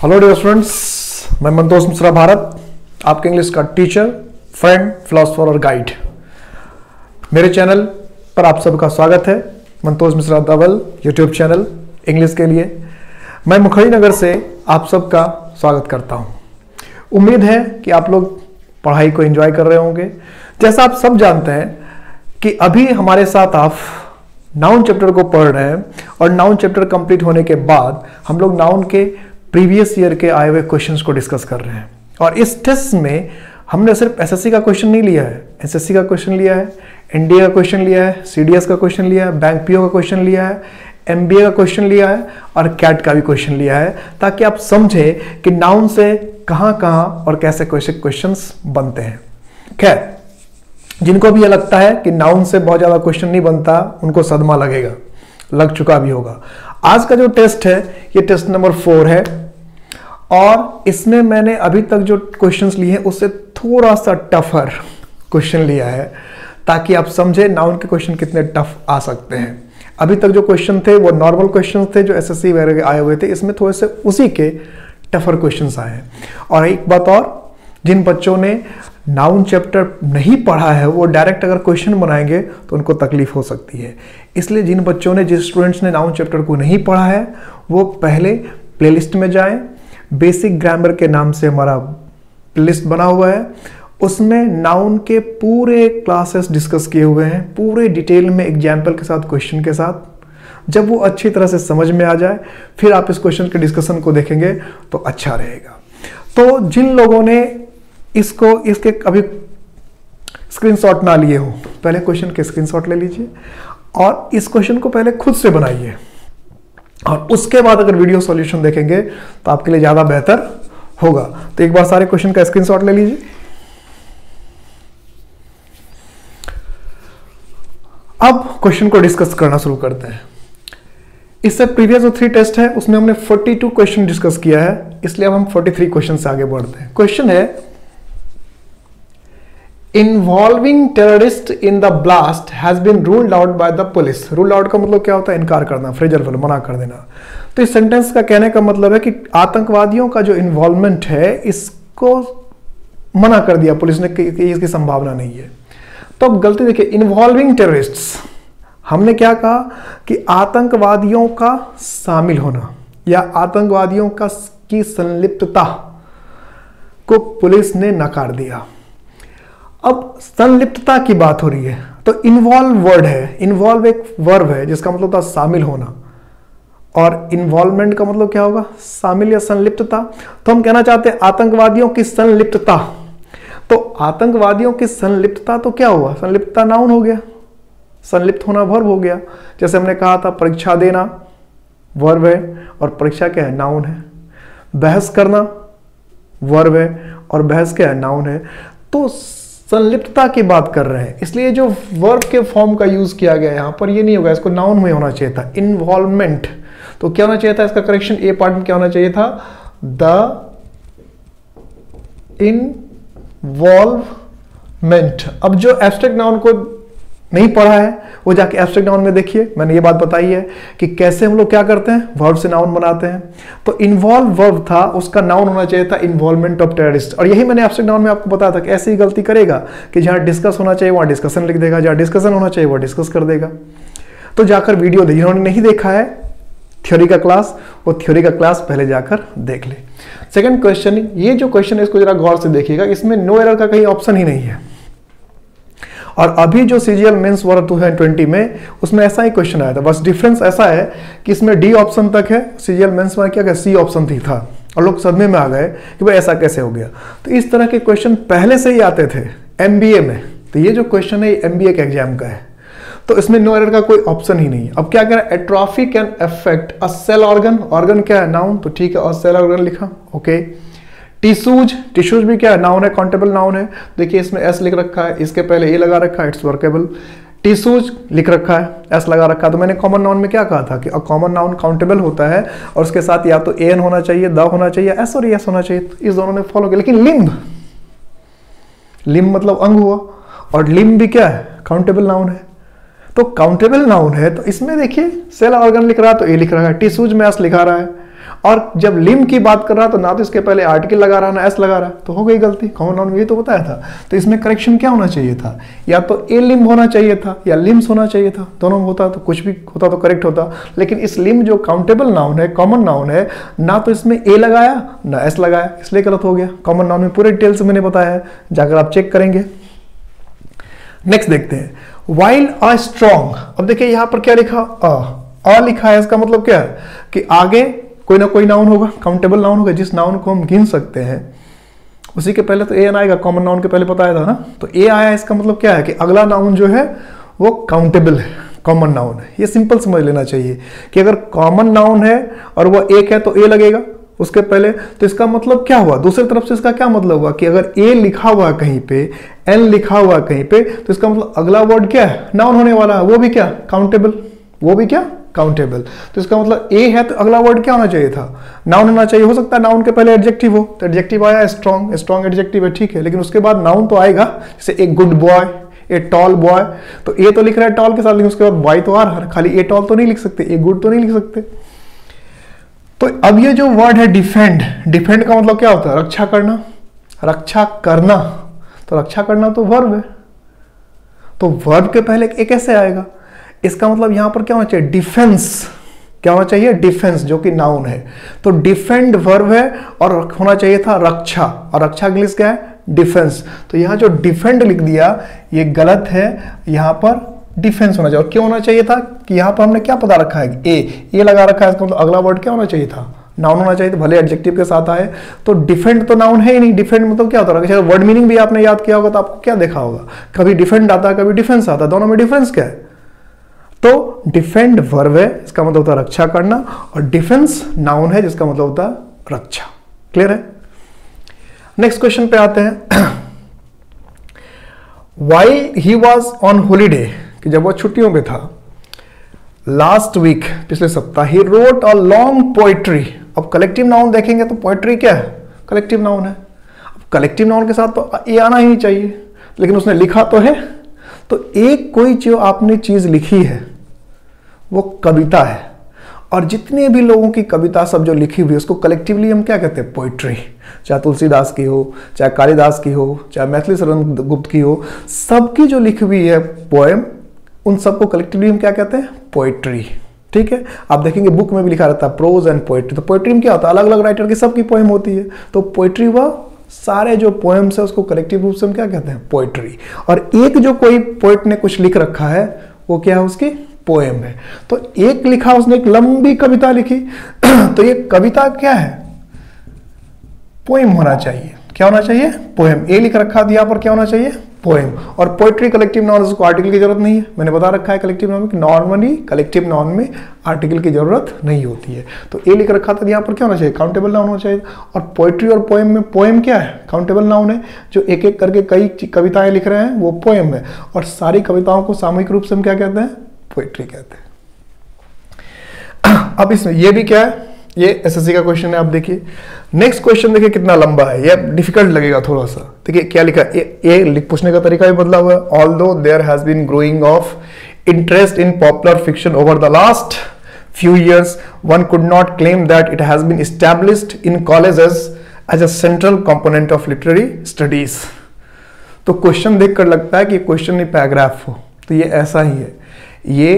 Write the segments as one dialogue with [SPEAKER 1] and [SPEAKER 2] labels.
[SPEAKER 1] Hello dear students, मैं मंतोष मिश्रा भारत, आपके English का टीचर, फ्रेंड, फिलोसोफर और गाइड। मेरे चैनल पर आप सबका स्वागत है। मंतोष मिश्रा धवल यूट्यूब चैनल इंग्लिश के लिए मैं मुखड़ी नगर से आप सबका स्वागत करता हूं। उम्मीद है कि आप लोग पढ़ाई को एंजॉय कर रहे होंगे। जैसा आप सब जानते हैं कि अभी हमारे साथ आप नाउन चैप्टर को पढ़ रहे हैं और नाउन चैप्टर कंप्लीट होने के बाद हम लोग नाउन के प्रीवियस ईयर के आए हुए क्वेश्चंस को डिस्कस कर रहे हैं। और इस टेस्ट में हमने सिर्फ एसएससी का क्वेश्चन नहीं लिया है, एसएससी का क्वेश्चन लिया है, एनडीए का क्वेश्चन लिया है, सीडीएस का क्वेश्चन लिया है, बैंक पीओ का क्वेश्चन लिया है, एमबीए का क्वेश्चन लिया है और कैट का भी क्वेश्चन लिया है, ताकि आप समझें कि नाउन से कहां और कैसे क्वेश्चंस बनते हैं। खैर, जिनको भी ये लगता है कि नाउन से बहुत ज्यादा क्वेश्चन नहीं बनता, उनको सदमा लगेगा, लग चुका भी होगा। आज का जो टेस्ट है ये टेस्ट नंबर 4 है और इसमें मैंने अभी तक जो क्वेश्चंस लिए हैं उससे थोड़ा सा टफर क्वेश्चन लिया है, ताकि आप समझे नाउन के क्वेश्चन कितने टफ आ सकते हैं। अभी तक जो क्वेश्चन थे वो नॉर्मल क्वेश्चन थे जो एसएससी वगैरह के आए हुए थे, इसमें थोड़े से उसी के टफर क्वेश्चंस आए हैं। और एक बात और, जिन बच्चों ने नाउन चैप्टर नहीं पढ़ा है वो डायरेक्ट अगर क्वेश्चन बनाएंगे तो उनको तकलीफ हो सकती है। इसलिए जिन बच्चों ने, जिस स्टूडेंट्स ने नाउन चैप्टर को नहीं पढ़ा है वो पहले प्लेलिस्ट में जाएं। बेसिक ग्रामर के नाम से हमारा प्लेलिस्ट बना हुआ है, उसमें नाउन के पूरे क्लासेस डिस्कस किए हुए हैं, पूरे डिटेल में एग्जाम्पल के साथ, क्वेश्चन के साथ। जब वो अच्छी तरह से समझ में आ जाए फिर आप इस क्वेश्चन के डिस्कशन को देखेंगे तो अच्छा रहेगा। तो जिन लोगों ने इसके अभी स्क्रीनशॉट ना लिए हो, पहले क्वेश्चन के स्क्रीनशॉट ले लीजिए और इस क्वेश्चन को पहले खुद से बनाइए और उसके बाद अगर वीडियो सॉल्यूशन देखेंगे तो आपके लिए ज्यादा बेहतर होगा। तो एक बार सारे क्वेश्चन का स्क्रीनशॉट ले लीजिए। अब क्वेश्चन को डिस्कस करना शुरू करते हैं। इससे प्रीवियस जो 3 टेस्ट है उसमें हमने 42 क्वेश्चन डिस्कस किया है, इसलिए अब हम 43 क्वेश्चन से आगे बढ़ते हैं। क्वेश्चन है, Involving terrorist in the blast has been ruled out by the police। ruled out का मतलब क्या होता है? इनकार करना, फ्रेजर वर्ब, मना कर देना। तो इस सेंटेंस का कहने का मतलब है कि आतंकवादियों का जो इन्वॉल्वमेंट है इसको मना कर दिया पुलिस ने कि इसकी संभावना नहीं है। तो अब गलती देखिए, इन्वॉल्विंग टेररिस्ट्स, हमने क्या कहा कि आतंकवादियों का शामिल होना या आतंकवादियों की संलिप्तता को पुलिस ने नकार दिया। अब संलिप्तता की बात हो रही है तो इन्वॉल्व वर्ड है, इन्वॉल्व एक वर्ब है जिसका मतलब होता है शामिल होना, और इन्वॉल्वमेंट का मतलब क्या होगा? शामिल या संलिप्तता। तो हम कहना चाहते हैं आतंकवादियों की संलिप्तता। तो आतंकवादियों की संलिप्तता तो क्या हुआ? संलिप्तता नाउन हो गया, संलिप्त होना वर्ब हो गया। जैसे हमने कहा था परीक्षा देना वर्ब है और परीक्षा क्या है? नाउन है। बहस करना वर्ब है और बहस क्या है? नाउन है। तो संलिप्तता की बात कर रहे हैं, इसलिए जो वर्ब के फॉर्म का यूज किया गया यहां पर ये नहीं होगा, इसको नाउन में होना चाहिए था, इन्वॉल्वमेंट। तो क्या होना चाहिए था? इसका करेक्शन ए पार्ट में क्या होना चाहिए था? The involvement. अब जो एब्स्ट्रैक्ट नाउन को नहीं पढ़ा है वो जाके एब्स्ट्रैक्ट नाउन में देखिए, मैंने ये बात बताई है कि कैसे हम लोग क्या करते हैं, वर्ब से नाउन बनाते हैं। तो इन्वॉल्व वर्ब था, उसका नाउन होना चाहिए था इन्वॉल्वमेंट ऑफ टेररिस्ट। और यही मैंने एब्स्ट्रैक्ट नाउन में आपको बताया था कि ऐसी ही गलती करेगा कि जहां डिस्कस होना चाहिए वहां डिस्कशन लिख देगा, जहां डिस्कशन होना चाहिए वहां डिस्कस कर देगा। तो जाकर वीडियो देखिए, जिन्होंने नहीं देखा है थ्योरी का क्लास, वो थ्योरी का क्लास पहले जाकर देख ले। सेकंड क्वेश्चन, ये जो क्वेश्चन है इसको जरा गौर से देखिएगा, इसमें नो एरर का कहीं ऑप्शन ही नहीं है। और अभी जो सीजीएल मेंस वाला 2020 में उसमें ऐसा ही क्वेश्चन आया था, बस डिफरेंस ऐसा है कि इसमें डी ऑप्शन तक है, सीजीएल मेंस में क्या सी ऑप्शन थी था, और लोग सदमे में आ गए कि भाई ऐसा कैसे हो गया। तो इस तरह के क्वेश्चन पहले से ही आते थे एमबीए में। तो ये जो क्वेश्चन है ये एमबीए के एग्जाम का है, तो इसमें नो एरर का कोई ऑप्शन ही नहीं है। अब क्या कह रहा है? Atrophy can affect a cell organ, organ क्या है? नाउन, तो ठीक है, और सेल ऑर्गन लिखा, ओके। टिश्यूज, टिश्यूज भी क्या है? नाउन है, काउंटेबल नाउन है। देखिए इसमें एस लिख रखा है, इसके पहले ए लगा रखा है, इट्स वर्केबल। टिश्यूज लिख रखा है, एस लगा रखा है। तो मैंने कॉमन नाउन में क्या कहा था कि कॉमन नाउन काउंटेबल होता है और उसके साथ या तो एन होना चाहिए, द होना चाहिए, एस और एस होना चाहिए। इस दोनों ने फॉलो किया। लेकिन लिम्ब, लिम्ब मतलब अंग हुआ, और लिम्ब भी क्या है? काउंटेबल नाउन है। तो काउंटेबल नाउन है तो इसमें देखिए सेल ऑर्गन लिख रहा है तो ए लिख रहा है, टिश्यूज में एस लिखा रहा है, और जब लिम की बात कर रहा तो ना तो इसके पहले आर्टिकल लगा रहा ना एस लगा रहा, तो हो गई गलती। कॉमन नाउन में ये तो बताया था। तो इसमें करेक्शन क्या होना चाहिए था, या तो ए लिम होना चाहिए था या लिम्स होना चाहिए था, दोनों में होता तो कुछ भी होता तो करेक्ट होता। लेकिन इस लिम जो काउंटेबल नाउन है, कॉमन नाउन है, ना तो इसमें ए लगाया ना एस लगाया, इसलिए गलत हो गया। कॉमन नाउन में पूरे डिटेल से मैंने बताया है, जाकर आप चेक करेंगे। नेक्स्ट देखते हैं, वाइल अ स्ट्रॉन्ग। अब देखिए यहां पर क्या लिखा, अ लिखा है, इसका मतलब क्या है कि आगे कोई ना कोई नाउन होगा, काउंटेबल नाउन होगा, जिस नाउन को हम गिन सकते हैं उसी के पहले तो ए एन आएगा। कॉमन नाउन के पहले बताया था ना, तो ए आया, इसका मतलब क्या है कि अगला नाउन जो है वो काउंटेबल है, कॉमन नाउन है। ये सिंपल समझ लेना चाहिए कि अगर कॉमन नाउन है और वो एक है तो ए लगेगा उसके पहले। तो इसका मतलब क्या हुआ, दूसरी तरफ से इसका क्या मतलब हुआ कि अगर ए लिखा हुआ कहीं पे, एन लिखा हुआ कहीं पे, तो इसका मतलब अगला वर्ड क्या है, नाउन होने वाला है, वो भी क्या, काउंटेबल, वो भी क्या, काउंटेबल। तो इसका मतलब ए है तो अगला वर्ड क्या होना चाहिए था, नाउन होना चाहिए। हो सकता है नाउन के पहले एडजेक्टिव हो, तो एडजेक्टिव आया स्ट्रॉन्ग, स्ट्रॉन्ग एडजेक्टिव है, ठीक है, लेकिन उसके बाद नाउन तो आएगा, जैसे a good boy, a tall boy, तो ए तो लिख रहा है टॉल के साथ, लेकिन उसके बाद बॉय तो आ रहा है, खाली ए टॉल तो नहीं लिख सकते, ए गुड तो नहीं लिख सकते। तो अब ये जो वर्ड है डिफेंड, डिफेंड का मतलब क्या होता है, रक्षा करना, रक्षा करना। तो रक्षा करना तो वर्ब है, तो वर्ब के पहले ए कैसे आएगा, इसका मतलब यहां पर क्या होना चाहिए, डिफेंस, क्या होना चाहिए, डिफेंस, जो कि नाउन है। तो डिफेंड वर्ब है और होना चाहिए था रक्षा, और रक्षा इंग्लिश क्या है, डिफेंस। तो यहां जो डिफेंड लिख दिया ये गलत है, यहां पर डिफेंस होना चाहिए। और क्यों होना चाहिए था कि यहां पर हमने क्या पता रखा है, ए लगा रखा है, इसका मतलब अगला वर्ड क्या होना चाहिए था, नाउन होना चाहिए था, भले एडजेक्टिव के साथ आए। तो डिफेंड तो नाउन है ही नहीं, डिफेंड मतलब क्या होता है, वर्ड मीनिंग भी आपने याद किया होगा तो आपको क्या देखा होगा, कभी डिफेंड आता है कभी डिफेंस आता है, दोनों में डिफरेंस क्या है। तो डिफेंड वर्ब है, इसका मतलब होता है रक्षा करना, और डिफेंस नाउन है जिसका मतलब होता है रक्षा। क्लियर है। नेक्स्ट क्वेश्चन पे आते हैं, while he was on holiday, कि जब वो छुट्टियों में था, लास्ट वीक, पिछले सप्ताह, he wrote a long poetry. अब कलेक्टिव नाउन देखेंगे तो पोएट्री क्या है, कलेक्टिव नाउन है। अब कलेक्टिव नाउन के साथ तो ये आना ही नहीं चाहिए, लेकिन उसने लिखा तो है। तो एक कोई जो आपने चीज लिखी है वो कविता है, और जितने भी लोगों की कविता सब जो लिखी हुई है उसको कलेक्टिवली हम क्या कहते हैं, पोइट्री। चाहे तुलसीदास की हो, चाहे कालिदास की हो, चाहे मैथिली शरण गुप्त की हो, सबकी जो लिखी हुई है पोएम, उन सबको कलेक्टिवली हम क्या कहते हैं, पोइट्री। ठीक है, आप देखेंगे बुक में भी लिखा रहता है प्रोज एंड पोइट्री। तो पोइट्री में क्या होता है, अलग अलग राइटर की सबकी पोएम होती है, तो पोइट्री वह सारे जो पोएम्स है उसको कलेक्टिव रूप से हम क्या कहते हैं, पोइट्री। और एक जो कोई पोइट ने कुछ लिख रखा है वो क्या है, उसकी पोएम है। तो एक लिखा, उसने एक लंबी कविता लिखी तो ये कविता क्या है, पोएम होना चाहिए। क्या होना चाहिए, पोएम। ए लिख रखा था यहाँ पर, क्या होना चाहिए, पोएम। और पोएट्री कलेक्टिव नाउन, उसको आर्टिकल की जरूरत नहीं है, मैंने बता रखा है कलेक्टिव नाउन में, नॉर्मली कलेक्टिव नाउन में आर्टिकल की जरूरत नहीं होती है। तो ए लिख रखा था यहाँ पर, क्या होना चाहिए, काउंटेबल नाउन होना चाहिए। और पोएट्री और पोएम में, पोएम क्या है, काउंटेबल नाउन है, जो एक एक करके कई कविताएं लिख रहे हैं वो पोएम है। और सारी कविताओं को सामूहिक रूप से हम क्या कहते हैं, पोएट्री कहते हैं। अब इसमें ये भी क्या है, ये एसएससी का क्वेश्चन है। आप देखिए नेक्स्ट क्वेश्चन, देखिए कितना लंबा है, ये डिफिकल्ट लगेगा थोड़ा सा। देखिए क्या लिखा है, ये पूछने का तरीका भी बदला हुआ है। Although there has been growing of interest in popular fiction over the last few years, one could not claim that it has been established in colleges as a central component of literary studies. तो question देखकर लगता है कि question नहीं paragraph हो, तो ये ऐसा ही है। ये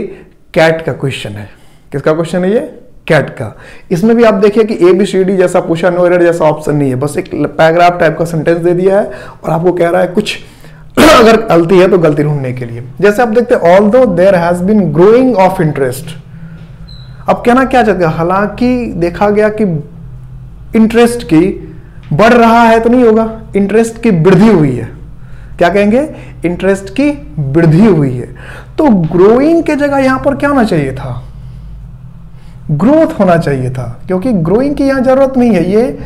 [SPEAKER 1] कैट का क्वेश्चन है। किसका क्वेश्चन है ये, कैट का। इसमें भी आप देखिए कि ABCD जैसा पूछा, नो एरर जैसा ऑप्शन नहीं है, बस एक पैराग्राफ टाइप का सेंटेंस दे दिया है और आपको कह रहा है कुछ अगर गलती है तो गलती ढूंढने के लिए। जैसे आप देखते हैं although there has been growing of interest, अब कहना क्या चाहते हैं, हालांकि देखा गया कि इंटरेस्ट की बढ़ रहा है तो नहीं होगा, इंटरेस्ट की वृद्धि हुई है। क्या कहेंगे, इंटरेस्ट की वृद्धि हुई है। तो ग्रोइंग के जगह यहां पर क्या होना चाहिए था, ग्रोथ होना चाहिए था, क्योंकि ग्रोइंग की यहां जरूरत नहीं है, ये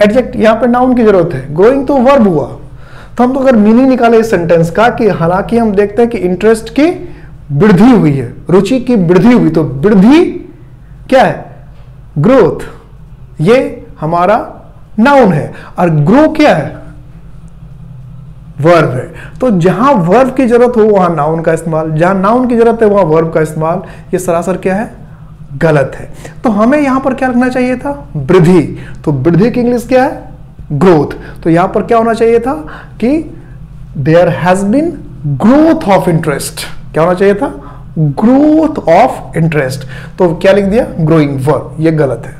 [SPEAKER 1] एडजेक्ट यहां पर नाउन की जरूरत है। ग्रोइंग तो वर्ब हुआ। तो हम तो अगर मीनिंग निकाले इस सेंटेंस का कि हालांकि हम देखते हैं कि इंटरेस्ट की वृद्धि हुई है, रुचि की वृद्धि हुई, तो वृद्धि क्या है, ग्रोथ, ये हमारा नाउन है। और ग्रो क्या है, वर्ब है। तो जहां वर्ब की जरूरत हो वहां नाउन का इस्तेमाल, जहां नाउन की जरूरत है वहां वर्ब का इस्तेमाल। ये सरासर क्या है, गलत है। तो हमें यहां पर क्या रखना चाहिए था, वृद्धि। तो वृद्धि की इंग्लिश क्या है, ग्रोथ। तो यहां पर क्या होना चाहिए था कि there has been growth of interest. क्या होना चाहिए था, ग्रोथ ऑफ इंटरेस्ट। तो क्या लिख दिया, ग्रोइंग वर्ब, ये गलत है।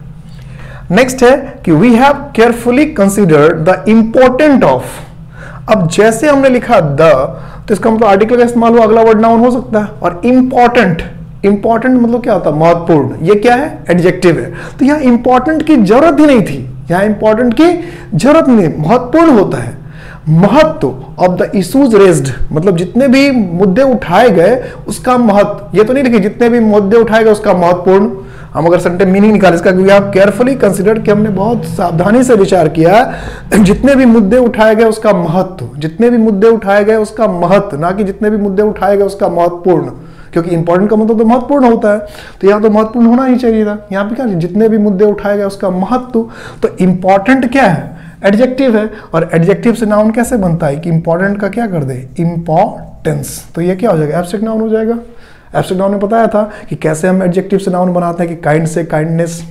[SPEAKER 1] नेक्स्ट है कि we have carefully considered the important of. अब जैसे हमने लिखा द, तो इसका मतलब आर्टिकल का इस्तेमाल हुआ, अगला वर्ड नाउन हो सकता है। और इंपॉर्टेंट, इंपॉर्टेंट मतलब क्या होता है, महत्वपूर्ण। ये क्या है, एडजेक्टिव है। तो यहां इंपॉर्टेंट की जरूरत ही नहीं थी, यहां इंपॉर्टेंट की जरूरत नहीं, महत्वपूर्ण होता है। महत्व ऑफ द इश्यूज रेज्ड, मतलब जितने भी मुद्दे उठाए गए उसका महत्व। ये तो नहीं लिखे जितने भी मुद्दे उठाए गए उसका महत्वपूर्ण। हम अगर सेंटेंस मीनिंग निकाले इसका, क्योंकि आप केयरफुली कंसीडर कि हमने बहुत सावधानी से विचार किया, जितने भी मुद्दे उठाए गए उसका महत्व, जितने भी मुद्दे उठाए गए उसका महत्व, ना कि जितने भी मुद्दे उठाए गए उसका महत्वपूर्ण। क्योंकि इंपॉर्टेंट का मतलब तो महत्वपूर्ण होता है, तो यहाँ तो महत्वपूर्ण होना ही चाहिए था। यहाँ पे क्या, जितने भी मुद्दे उठाए गए उसका महत्व। तो इंपॉर्टेंट क्या है, एडजेक्टिव है। और एडजेक्टिव से नाउन कैसे बनता है कि इंपॉर्टेंट का क्या कर दे, इंपॉर्टेंस। तो ये क्या हो जाएगा, एब्स्ट्रैक्ट नाउन हो जाएगा। एब्स्ट्रैक्ट नाउन में बताया था कि कैसे हम एडजेक्टिव से नाउन बनाते हैं, कि काइंड से काइंडनेस,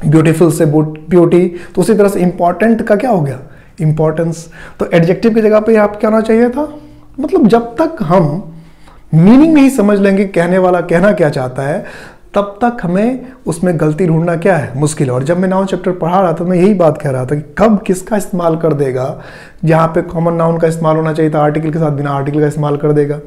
[SPEAKER 1] ब्यूटीफुल से ब्यूटी। तो उसी तरह से इंपॉर्टेंट का क्या हो गया, इंपॉर्टेंस। तो एडजेक्टिव की जगह पे आप क्या होना चाहिए था, मतलब जब तक हम मीनिंग नहीं समझ लेंगे कहने वाला कहना क्या चाहता है, तब तक हमें उसमें गलती ढूंढना क्या है, मुश्किल है। और जब मैं नाउन चैप्टर पढ़ा रहा था, मैं यही बात कह रहा था कि कब किसका इस्तेमाल कर देगा। जहाँ पे कॉमन नाउन का इस्तेमाल होना चाहिए था आर्टिकल के साथ, बिना आर्टिकल का इस्तेमाल कर देगा।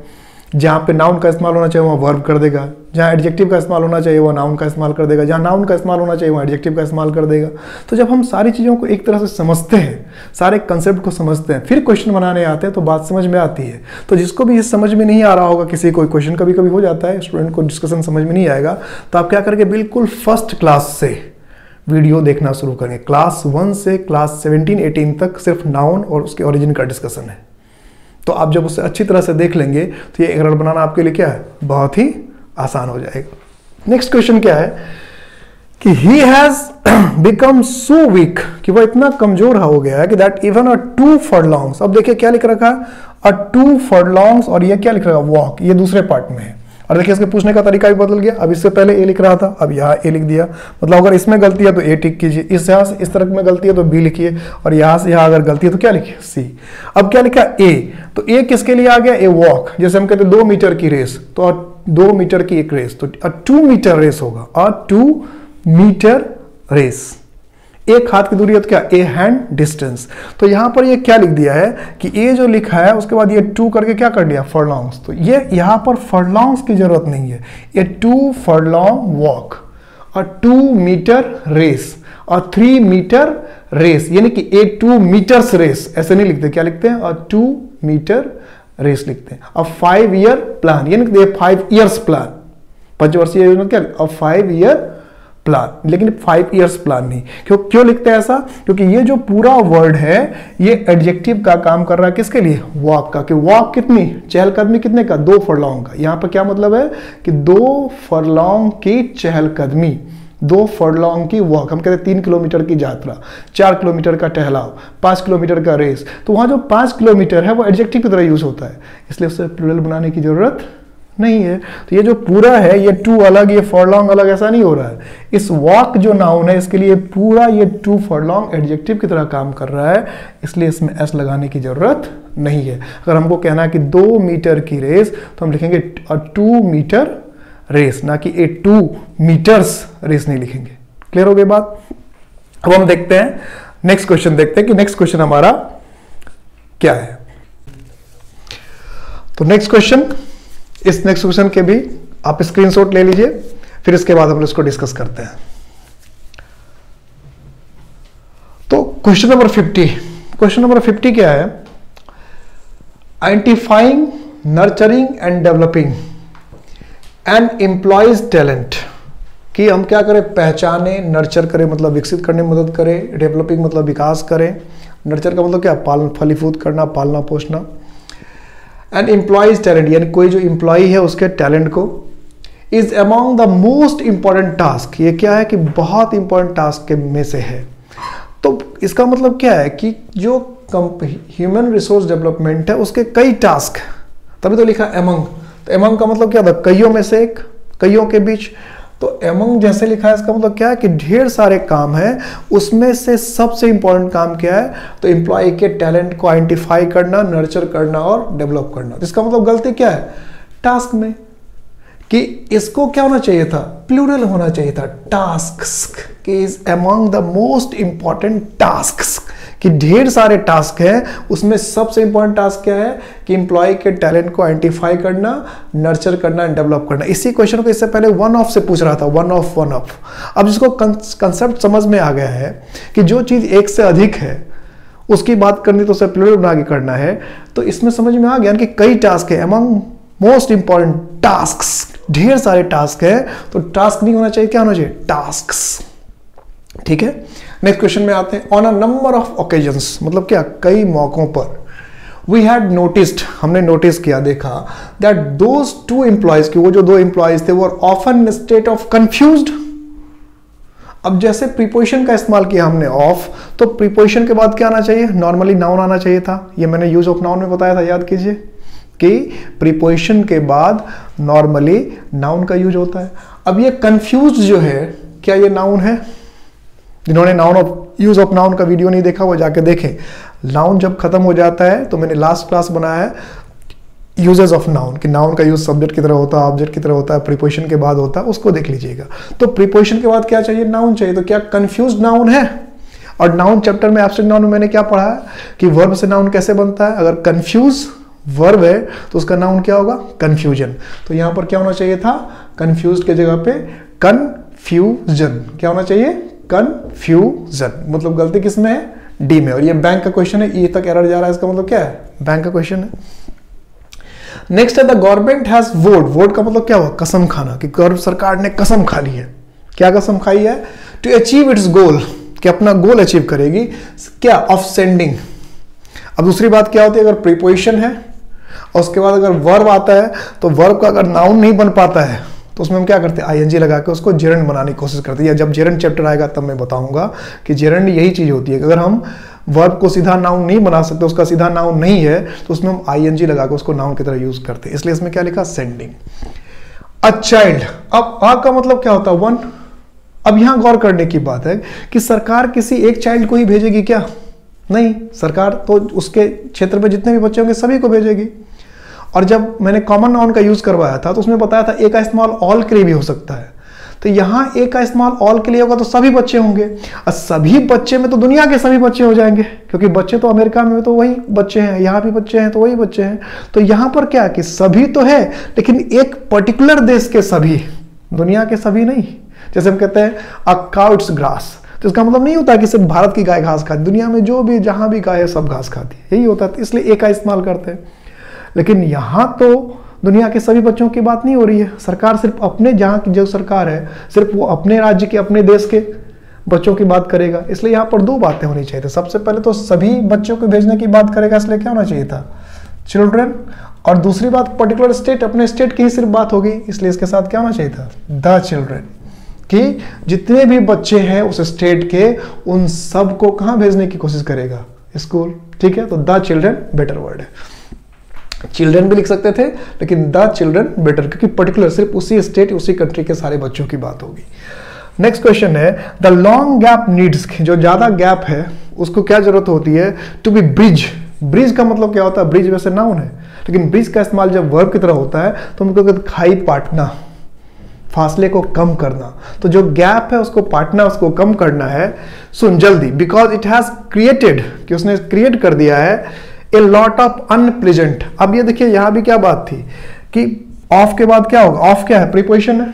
[SPEAKER 1] जहाँ पे नाउन का इस्तेमाल होना चाहिए वहाँ वर्ब कर देगा। जहाँ एडजेक्टिव का इस्तेमाल होना चाहिए वहाँ नाउन का इस्तेमाल कर देगा। जहाँ नाउन का इस्तेमाल होना चाहिए वहाँ एडजेक्टिव का इस्तेमाल कर देगा। तो जब हम सारी चीज़ों को एक तरह से समझते हैं, सारे कंसेप्ट को समझते हैं, फिर क्वेश्चन बनाने आते हैं, तो बात समझ में आती है। तो जिसको भी ये समझ में नहीं आ रहा होगा, किसी कोई क्वेश्चन कभी कभी हो जाता है, स्टूडेंट को डिस्कशन समझ में नहीं आएगा, तो आप क्या करके बिल्कुल फर्स्ट क्लास से वीडियो देखना शुरू करेंगे। क्लास 1 से क्लास 17-18 तक सिर्फ नाउन और उसके ओरिजिन का डिस्कशन है। तो आप जब उसे अच्छी तरह से देख लेंगे तो ये एरर बनाना आपके लिए क्या है, बहुत ही आसान हो जाएगा। नेक्स्ट क्वेश्चन क्या है कि he has become so weak, कि वह इतना कमजोर हो गया है कि दैट इवन अ 2 फर्लॉन्ग्स। अब देखिए क्या लिख रखा है, अ 2 फर्लॉन्ग्स, और ये क्या लिख रखा है, वॉक। ये दूसरे पार्ट में है। और देखिए इसके पूछने का तरीका भी बदल गया। अब इससे पहले ए लिख रहा था, अब यहाँ ए लिख दिया। मतलब अगर इसमें गलती है तो ए टिक कीजिए, इस यहाँ से इस तरह में गलती है तो बी लिखिए, और यहाँ से यहाँ अगर गलती है तो क्या लिखिए, सी। अब क्या लिखा, ए। तो ए किसके लिए आ गया, ए वॉक। जैसे हम कहते हैं 2 मीटर की रेस, तो 2 मीटर की एक रेस, तो 2 मीटर रेस होगा, 2 मीटर रेस। एक हाथ की दूरी है तो क्या, ए हैंड डिस्टेंस। तो यहां पर ये क्या लिख दिया है कि ए जो लिखा है उसके बाद ये 2 करके क्या कर दिया, फर्लॉन्ग्स। तो ये यहां पर फर्लॉन्ग्स की जरूरत नहीं है, ये 2 फर्लॉन्ग वॉक और 2 मीटर रेस और 3 मीटर रेस, यानी कि ए 2 मीटर्स रेस ऐसे नहीं लिखते, क्या लिखते हैं, और 2 मीटर रेस लिखते हैं। अब 5 ईयर प्लान, यानी कि 5 ईयर्स प्लान, पंचवर्षीय योजना, क्या, अब 5 ईयर प्लान, लेकिन 5 इयर्स प्लान नहीं। क्यों लिखते हैं ऐसा, क्योंकि ये जो पूरा वर्ड है ये एडजेक्टिव का काम कर रहा है, किसके लिए, वॉक का। कि वॉक कितनी, चहलकदमी कितने का, 2 फर्लॉन्ग का। यहां पर क्या मतलब है कि 2 फर्लॉन्ग की चहलकदमी, 2 फर्लॉन्ग की वॉक। हम कहते हैं 3 किलोमीटर की यात्रा, 4 किलोमीटर का टहलाव, 5 किलोमीटर का रेस। तो वहां जो 5 किलोमीटर है वो एडजेक्टिव की तरह यूज होता है, इसलिए उससे प्लूरल बनाने की जरूरत नहीं है। तो ये जो पूरा है, ये 2 अलग, ये फर्लॉन्ग अलग, ऐसा नहीं हो रहा है। इस वॉक जो नाउन है इसके लिए पूरा ये 2 फर्लॉन्ग एडजेक्टिव की तरह काम कर रहा है, इसलिए इसमें एस लगाने की जरूरत नहीं है। अगर हमको कहना है कि 2 मीटर की रेस, तो हम लिखेंगे 2 मीटर रेस, ना कि 2 मीटर्स रेस नहीं लिखेंगे। क्लियर हो गई बात। अब हम देखते हैं नेक्स्ट क्वेश्चन, देखते हैं कि नेक्स्ट क्वेश्चन हमारा क्या है। तो नेक्स्ट क्वेश्चन, इस नेक्स्ट क्वेश्चन के भी आप स्क्रीनशॉट ले लीजिए, फिर इसके बाद हम इसको डिस्कस करते हैं। तो क्वेश्चन नंबर 50, क्वेश्चन नंबर 50 क्या है, identifying, nurturing and developing N employees talent. कि हम क्या करें, पहचाने, नर्चर करें मतलब विकसित करने में मदद करें, डेवलपिंग मतलब विकास करें, नर्चर का मतलब क्या, पालन फलीभूत करना, पालना पोषना। एंड एम्प्लॉयज टैलेंट, यानी कोई जो एम्प्लॉय है उसके टैलेंट को, is among the most important task, ये क्या है कि बहुत इंपॉर्टेंट टास्क के में से है। तो इसका मतलब क्या है कि जो ह्यूमन रिसोर्स डेवलपमेंट है उसके कई टास्क, तभी तो लिखा अमंग। तो अमंग का मतलब क्या था, कईयों में से एक, कईयों के बीच। तो among जैसे लिखा है इसका मतलब क्या है कि ढेर सारे काम है, उसमें से सबसे इंपॉर्टेंट काम क्या है, तो एम्प्लॉय के टैलेंट को आइडेंटिफाई करना, नर्चर करना और डेवलप करना। इसका मतलब गलती क्या है टास्क में, कि इसको क्या होना चाहिए था, प्लूरल होना चाहिए था, टास्क्स कि is among the most important tasks, कि ढेर सारे टास्क हैं, उसमें सबसे इंपॉर्टेंट टास्क क्या है कि एम्प्लॉय के टैलेंट को आइडेंटिफाई करना, नर्चर करना, डेवलप करना। इसी क्वेश्चन को इससे पहले वन ऑफ से पूछ रहा था, वन ऑफ। अब जिसको कंसेप्ट समझ में आ गया है कि जो चीज एक से अधिक है उसकी बात करनी तो उसे प्लूरल बना के करना है, तो इसमें समझ में आ गया कि कई टास्क है, अमंग मोस्ट इंपॉर्टेंट टास्क्स, ढेर सारे टास्क है, तो टास्क नहीं होना चाहिए, क्या होना चाहिए, टास्क्स। ठीक है, नेक्स्ट क्वेश्चन में आते हैं। On a number of occasions, मतलब क्या, कई मौकों पर, वी हैड नोटिस्ड, हमने नोटिस किया, देखा, दैट दोज टू एम्प्लॉयज, कि वो जो दो एम्प्लॉयज थे वो often in state of confused. अब जैसे प्रीपोजिशन का इस्तेमाल किया हमने ऑफ, तो प्रीपोजिशन के बाद क्या आना चाहिए, नॉर्मली नाउन आना चाहिए था। ये मैंने यूज ऑफ नाउन में बताया था, याद कीजिए कि प्रीपोजिशन के बाद नॉर्मली नाउन का यूज होता है। अब ये कंफ्यूज्ड जो है, क्या ये नाउन है? जिन्होंने noun of use of noun का वीडियो नहीं देखा वो जाके देखें। नाउन जब खत्म हो जाता है तो मैंने लास्ट क्लास बनाया है यूजेस ऑफ नाउन, कि नाउन का यूज सब्जेक्ट की तरह होता है, ऑब्जेक्ट की तरह होता है, प्रीपोजिशन के बाद होता है, उसको देख लीजिएगा। तो प्रीपोजिशन के बाद क्या चाहिए, नाउन चाहिए। तो क्या कंफ्यूज नाउन है? और नाउन चैप्टर में एब्स्ट्रैक्ट नाउन में मैंने क्या पढ़ा है कि वर्ब से नाउन कैसे बनता है। अगर कंफ्यूज वर्ब है तो उसका नाउन क्या होगा, कंफ्यूजन। तो यहां पर क्या होना चाहिए था, कंफ्यूज के जगह पे कन्फ्यूजन। क्या होना चाहिए, कंफ्यूजन। मतलब गलती किसमें है, डी में। और ये बैंक का क्वेश्चन है, ई तक एरर जा रहा है, इसका मतलब क्या है, बैंक का क्वेश्चन है। नेक्स्ट है द गवर्नमेंट हैज वोड। वोड का मतलब क्या हुआ, कसम खाना, कि सरकार ने कसम खा ली है। क्या कसम खाई है, टू अचीव इट्स गोल, कि अपना गोल अचीव करेगी, क्या, ऑफ सेंडिंग। अब दूसरी बात क्या होती है, अगर प्रीपोजिशन है और उसके बाद अगर वर्ब आता है, तो वर्ब का अगर नाउन नहीं बन पाता है तो उसमें हम क्या करते हैं, आईएनजी लगा के उसको जेरेंड बनाने की कोशिश करते हैं। या जब जेरेंड चैप्टर आएगा तब मैं बताऊंगा कि जेरेंड यही चीज होती है कि अगर हम वर्ब को सीधा नाउन नहीं बना सकते, उसका सीधा नाउन नहीं है, तो उसमें हम आईएनजी लगा के उसको नाउन की तरह यूज करते हैं। इसलिए इसमें क्या लिखा, सेंडिंग। अ चाइल्ड, अब आ का मतलब क्या होता है, वन। अब यहां गौर करने की बात है कि सरकार किसी एक चाइल्ड को ही भेजेगी क्या, नहीं, सरकार तो उसके क्षेत्र में जितने भी बच्चे होंगे सभी को भेजेगी। और जब मैंने कॉमन नाउन का यूज करवाया था तो उसमें बताया था ए का इस्तेमाल ऑल के लिए भी हो सकता है। तो यहां ए का इस्तेमाल ऑल के लिए होगा तो सभी बच्चे होंगे, और सभी बच्चे में तो दुनिया के सभी बच्चे हो जाएंगे, क्योंकि बच्चे तो अमेरिका में तो वही बच्चे हैं, यहाँ भी बच्चे हैं तो वही बच्चे हैं। तो यहां पर क्या कि सभी तो है, लेकिन एक पर्टिकुलर देश के सभी, दुनिया के सभी नहीं। जैसे हम कहते हैं अ काउ इट्स ग्रास, तो इसका मतलब नहीं होता कि सिर्फ भारत की गाय घास खाती, दुनिया में जो भी जहां भी गाय है सब घास खाती है, यही होता है। इसलिए ए का इस्तेमाल करते हैं। लेकिन यहां तो दुनिया के सभी बच्चों की बात नहीं हो रही है। सरकार सिर्फ अपने, जहां की जो सरकार है सिर्फ वो अपने राज्य के, अपने देश के बच्चों की बात करेगा। इसलिए यहां पर दो बातें होनी चाहिए थी। सबसे पहले तो सभी बच्चों को भेजने की बात करेगा, इसलिए क्या होना चाहिए था, चिल्ड्रन। और दूसरी बात, पर्टिकुलर स्टेट, अपने स्टेट की ही सिर्फ बात होगी, इसलिए इसके साथ क्या होना चाहिए था, द चिल्ड्रन, कि जितने भी बच्चे हैं उस स्टेट के, उन सब को कहां भेजने की कोशिश करेगा, स्कूल। ठीक है, तो द चिल्ड्रन बेटर वर्ड है। चिल्ड्रन भी लिख सकते थे, लेकिन द चिल्ड्रन बेटर, क्योंकि पर्टिकुलर सिर्फ उसी स्टेट, उसी कंट्री के सारे बच्चों की बात होगी। नेक्स्ट क्वेश्चन है द लॉन्ग गैप नीड्स, जो ज्यादा गैप है उसको क्या जरूरत होती है, टू बी ब्रिज। ब्रिज का मतलब क्या होता है, ब्रिज वैसे नाउन है, लेकिन ब्रिज का इस्तेमाल जब वर्ब की तरह होता है तो हमको कहते खाई पाटना, फासले को कम करना। तो जो गैप है उसको पाटना, उसको कम करना है। सुन जल्दी, बिकॉज इट हैज क्रिएटेड, कि उसने क्रिएट कर दिया है ए लॉट ऑफ अनप्लेजेंट। अब ये देखिए यहां भी क्या बात थी कि ऑफ के बाद क्या होगा, ऑफ क्या है, प्रीपोजिशन है,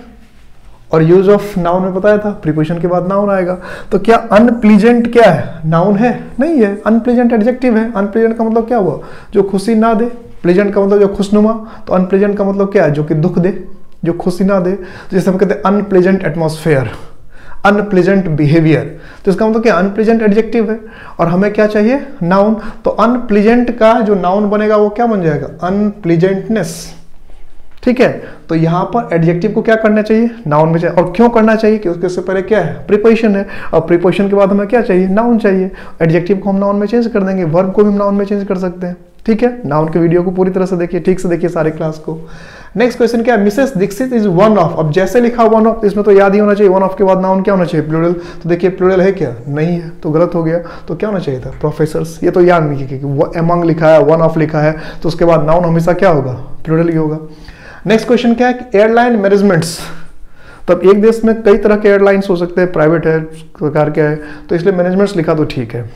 [SPEAKER 1] और यूज ऑफ नाउन में बताया था प्रीपोजिशन के बाद नाउन आएगा। तो क्या अनप्लीजेंट क्या है, नाउन है, नहीं है, अनप्लीजेंट एडजेक्टिव है। अनप्लीजेंट का मतलब क्या हुआ, जो खुशी ना दे, प्लीजेंट का मतलब जो खुशनुमा, तो अनप्लीजेंट का मतलब क्या है, जो कि दुख दे, जो खुशी ना दे। तो जैसे हम कहते हैं अनप्लीजेंट एटमॉस्फेयर, अनप्लीजेंट बिहेवियर, तो इसका मतलब क्या, अनप्लीजेंट एडजेक्टिव है, और हमें क्या चाहिए, नाउन। तो अनप्लीजेंट का जो नाउन बनेगा वो क्या बन जाएगा, अनप्लीजेंटनेस। ठीक है, तो यहां पर एडजेक्टिव को क्या करना चाहिए, नाउन में चाहिए। और क्यों करना चाहिए, क्योंकि उससे पहले क्या है, प्रीपोजिशन है, और प्रीपोजिशन के बाद हमें क्या चाहिए, नाउन चाहिए। एडजेक्टिव को हम नाउन में चेंज कर देंगे, वर्ब को भी हम नाउन में चेंज कर सकते हैं। ठीक है, नाउन के वीडियो को पूरी तरह से देखिए, ठीक से देखिए सारे क्लास को। नेक्स्ट क्वेश्चन क्या है, Mrs Dixit is one of. अब जैसे लिखा वन ऑफ, इसमें तो याद ही होना चाहिए वन ऑफ के बाद नाउन क्या होना चाहिए, प्लूरल। तो देखिए प्लूरल है क्या, नहीं है, तो गलत हो गया। तो क्या होना चाहिए था, प्रोफेसर्स। ये तो याद नहीं कि अमंग लिखा है, वन ऑफ लिखा है, तो उसके बाद नाउन हमेशा क्या होगा, प्लूरल ही होगा। नेक्स्ट क्वेश्चन क्या है, एयरलाइन मैनेजमेंट्स। तब एक देश में कई तरह के एयरलाइंस हो सकते हैं, प्राइवेट है, सरकार क्या है, तो इसलिए मैनेजमेंट्स लिखा तो ठीक है।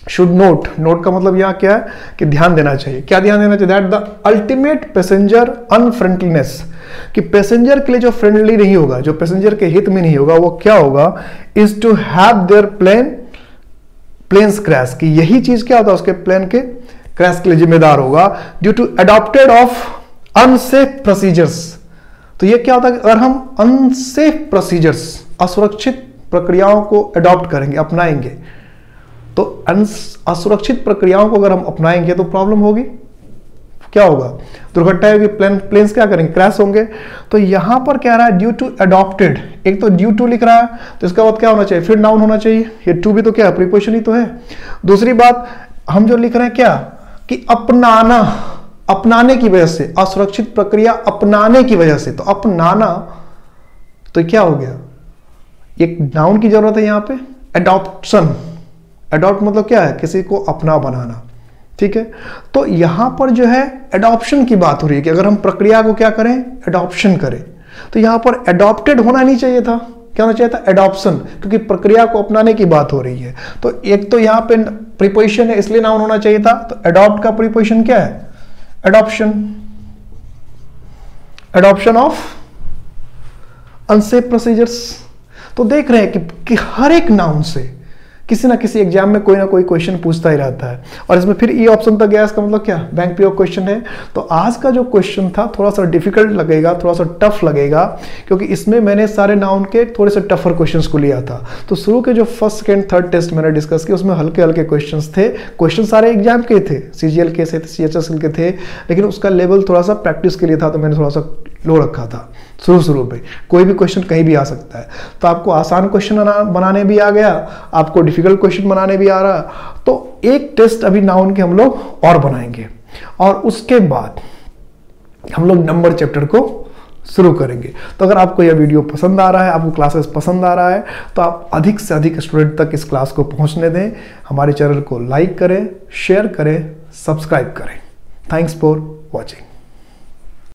[SPEAKER 1] शुड नोट, नोट का मतलब यहाँ क्या है कि ध्यान देना चाहिए। क्या ध्यान देना चाहिए, that the ultimate passenger unfriendliness, कि पैसेंजर के लिए जो फ्रेंडली नहीं होगा, जो पैसेंजर के हित में नहीं होगा, वो क्या होगा, is to have their planes crash, कि यही चीज क्या होता है, उसके प्लेन के क्रैश के लिए जिम्मेदार होगा, due to adopted of unsafe procedures. तो ये क्या होता है, अगर हम अनसेफ प्रोसीजर्स, असुरक्षित प्रक्रियाओं को अडॉप्ट करेंगे, अपनाएंगे, तो असुरक्षित प्रक्रियाओं को अगर हम अपनाएंगे तो प्रॉब्लम होगी, क्या होगा, दुर्घटना होगी, प्लेन्स क्या करेंगे, क्रैश होंगे। तो यहां पर क्या रहा है, ड्यू टू अडॉप्टेड, एक तो ड्यू टू लिख रहा है, तो इसका बाद क्या होना चाहिए, फिर नाउन होना चाहिए। ये टू भी तो क्या है, प्रीपोजिशन ही तो है। दूसरी बात हम जो लिख रहे हैं क्या, कि अपनाना, अपनाने की वजह से, असुरक्षित प्रक्रिया अपनाने की वजह से, तो अपनाना तो क्या हो गया, एक नाउन की जरूरत है यहां पे, एडॉप्शन। एडॉप्ट मतलब क्या है, किसी को अपना बनाना, ठीक है। तो यहां पर जो है एडॉप्शन की बात हो रही है कि अगर हम प्रक्रिया को क्या करें, एडॉप्शन करें, तो यहां पर एडॉप्टेड होना नहीं चाहिए था, क्या होना चाहिए था, एडॉप्शन, क्योंकि प्रक्रिया को अपनाने की बात हो रही है। तो एक तो यहां पे प्रीपोजिशन है, इसलिए नाउन होना चाहिए था। तो एडॉप्ट का प्रीपोजिशन क्या है, adoption, adoption of unsafe procedures. तो देख रहे हैं कि हर एक नाउन से किसी ना किसी एग्जाम में कोई ना कोई क्वेश्चन पूछता ही रहता है, और इसमें फिर ई ऑप्शन तक गया, इसका मतलब क्या, बैंक पीओ क्वेश्चन है। तो आज का जो क्वेश्चन था थोड़ा सा डिफिकल्ट लगेगा, थोड़ा सा टफ लगेगा, क्योंकि इसमें मैंने सारे नाउन के थोड़े से टफर क्वेश्चंस को लिया था। तो शुरू के जो फर्स्ट सेकंड थर्ड टेस्ट मैंने डिस्कस किए, उसमें हल्के हल्के क्वेश्चंस थे, क्वेश्चन सारे एग्जाम के थे, सीजीएल के थे, सीएचएसएल के थे, लेकिन उसका लेवल थोड़ा सा प्रैक्टिस के लिए था, तो मैंने थोड़ा सा लो रखा था शुरू में। कोई भी क्वेश्चन कहीं भी आ सकता है, तो आपको आसान क्वेश्चन बनाने भी आ गया, आपको डिफिकल्ट क्वेश्चन बनाने भी आ रहा। तो एक टेस्ट अभी नाउन के हम लोग और बनाएंगे, और उसके बाद हम लोग नंबर चैप्टर को शुरू करेंगे। तो अगर आपको यह वीडियो पसंद आ रहा है, आपको क्लासेस पसंद आ रहा है, तो आप अधिक से अधिक स्टूडेंट तक इस क्लास को पहुंचने दें। हमारे चैनल को लाइक करें, शेयर करें, सब्सक्राइब करें। Thanks for watching.